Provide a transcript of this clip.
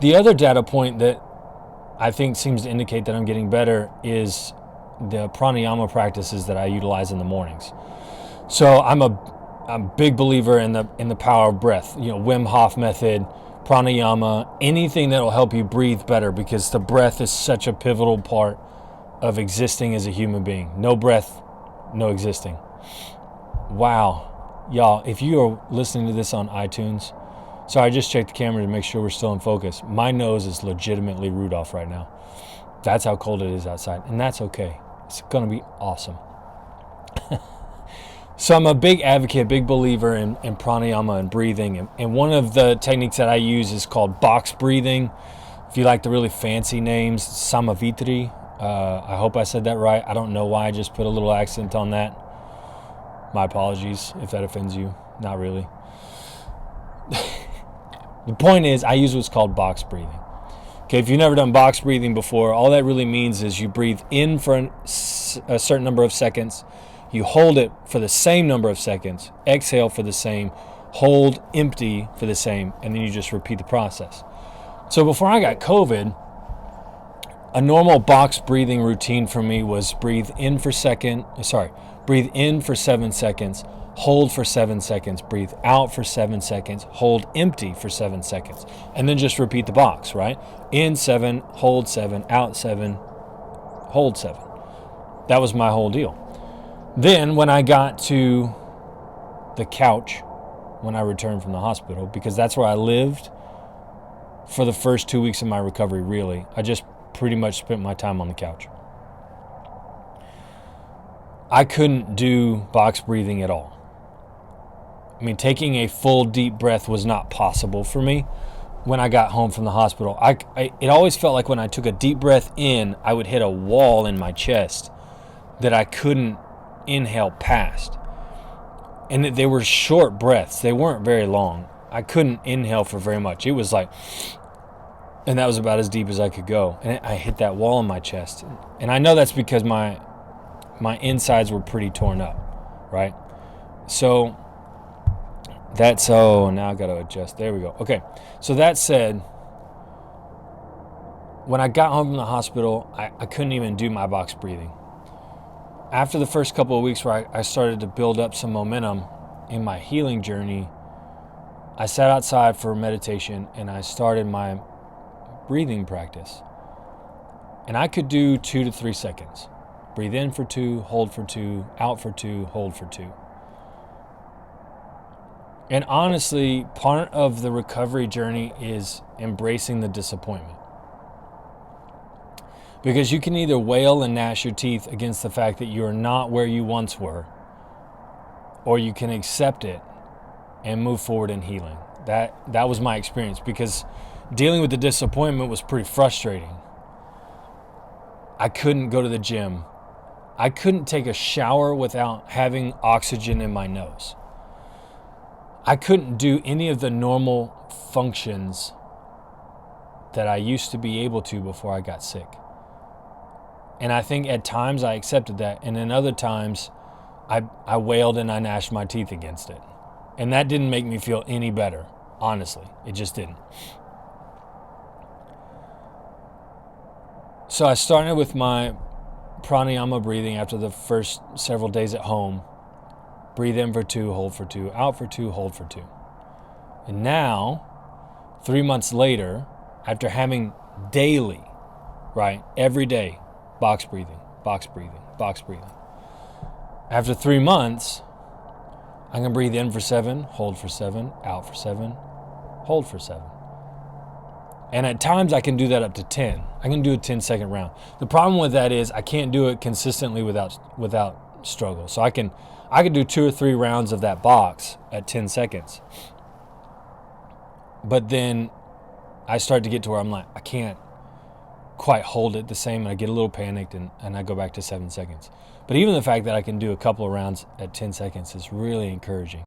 The other data point that I think seems to indicate that I'm getting better is the pranayama practices that I utilize in the mornings. So I'm a big believer in the power of breath. Wim Hof method, pranayama, anything that will help you breathe better, because the breath is such a pivotal part of existing as a human being. No breath, no existing. Wow. Y'all, if you are listening to this on iTunes, sorry, I just checked the camera to make sure we're still in focus. My nose is legitimately Rudolph right now. That's how cold it is outside, and that's okay. It's going to be awesome. So I'm a big advocate, big believer in pranayama and breathing. And one of the techniques that I use is called box breathing. If you like the really fancy names, samavitri. I hope I said that right. I don't know why I just put a little accent on that. My apologies if that offends you. Not really. The point is, I use what's called box breathing. Okay, if you've never done box breathing before, all that really means is you breathe in for a certain number of seconds, you hold it for the same number of seconds, exhale for the same, hold empty for the same, and then you just repeat the process. So before I got COVID, a normal box breathing routine for me was breathe in for 7 seconds, hold for 7 seconds, breathe out for 7 seconds, hold empty for 7 seconds, and then just repeat the box, right? In 7, hold 7, out 7, hold 7. That was my whole deal. Then when I got to the couch, when I returned from the hospital, because that's where I lived for the first 2 weeks of my recovery, really, I just pretty much spent my time on the couch. I couldn't do box breathing at all. I mean, taking a full deep breath was not possible for me when I got home from the hospital. It always felt like when I took a deep breath in, I would hit a wall in my chest that I couldn't inhale past. And they were short breaths. They weren't very long. I couldn't inhale for very much. It was like, and that was about as deep as I could go. And I hit that wall in my chest. And I know that's because my insides were pretty torn up, right? So now I got to adjust. There we go. Okay. So that said, when I got home from the hospital, I couldn't even do my box breathing. After the first couple of weeks where I started to build up some momentum in my healing journey, I sat outside for meditation and I started my breathing practice. And I could do 2 to 3 seconds. Breathe in for 2, hold for 2, out for 2, hold for 2. And honestly, part of the recovery journey is embracing the disappointment. Because you can either wail and gnash your teeth against the fact that you are not where you once were, or you can accept it and move forward in healing. That was my experience, because dealing with the disappointment was pretty frustrating. I couldn't go to the gym. I couldn't take a shower without having oxygen in my nose. I couldn't do any of the normal functions that I used to be able to before I got sick. And I think at times I accepted that, and then other times I wailed and I gnashed my teeth against it. And that didn't make me feel any better, honestly. It just didn't. So I started with my pranayama breathing after the first several days at home. Breathe in for 2, hold for 2, out for 2, hold for 2. And now, 3 months later, after having daily, right, every day, box breathing, box breathing, box breathing. After 3 months, I can breathe in for 7, hold for 7, out for 7, hold for 7. And at times I can do that up to 10. I can do a 10-second round. The problem with that is I can't do it consistently without struggle. So I can do 2 or 3 rounds of that box at 10 seconds. But then I start to get to where I'm like, I can't quite hold it the same, and I get a little panicked, and I go back to 7 seconds. But even the fact that I can do a couple of rounds at 10 seconds is really encouraging.